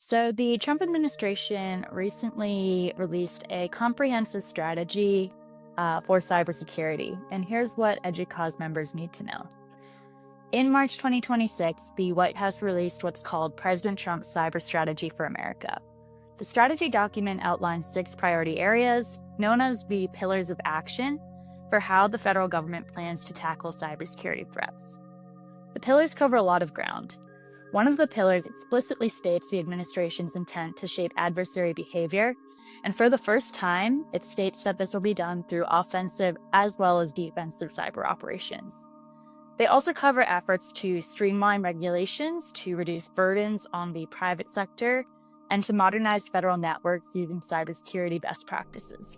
So, the Trump administration recently released a comprehensive strategy for cybersecurity. And here's what EDUCAUSE members need to know. In March 2026, the White House released what's called President Trump's Cyber Strategy for America. The strategy document outlines six priority areas, known as the pillars of action, for how the federal government plans to tackle cybersecurity threats. The pillars cover a lot of ground. One of the pillars explicitly states the administration's intent to shape adversary behavior, and for the first time, it states that this will be done through offensive as well as defensive cyber operations. They also cover efforts to streamline regulations, to reduce burdens on the private sector, and to modernize federal networks using cybersecurity best practices.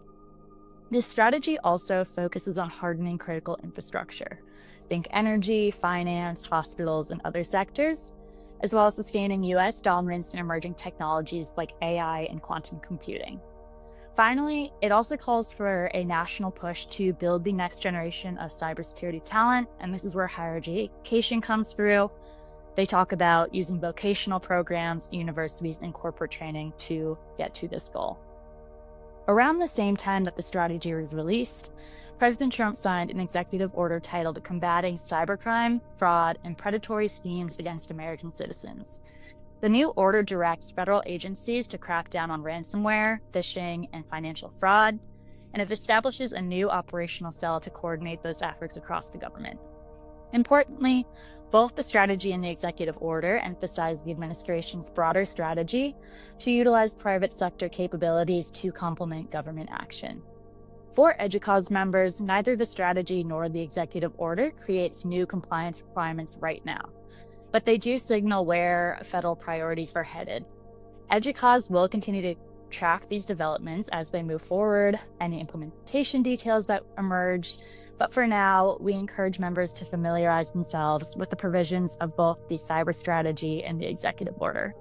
This strategy also focuses on hardening critical infrastructure. Think energy, finance, hospitals, and other sectors, as well as sustaining US dominance in emerging technologies like AI and quantum computing. Finally, it also calls for a national push to build the next generation of cybersecurity talent, and this is where higher education comes through. They talk about using vocational programs, universities, and corporate training to get to this goal. Around the same time that the strategy was released, President Trump signed an executive order titled Combating Cybercrime, Fraud, and Predatory Schemes Against American Citizens. The new order directs federal agencies to crack down on ransomware, phishing, and financial fraud, and it establishes a new operational cell to coordinate those efforts across the government. Importantly, both the strategy and the executive order emphasize the administration's broader strategy to utilize private sector capabilities to complement government action. For EDUCAUSE members, neither the strategy nor the executive order creates new compliance requirements right now, but they do signal where federal priorities are headed. EDUCAUSE will continue to track these developments as they move forward, any implementation details that emerge, but for now, we encourage members to familiarize themselves with the provisions of both the cyber strategy and the executive order.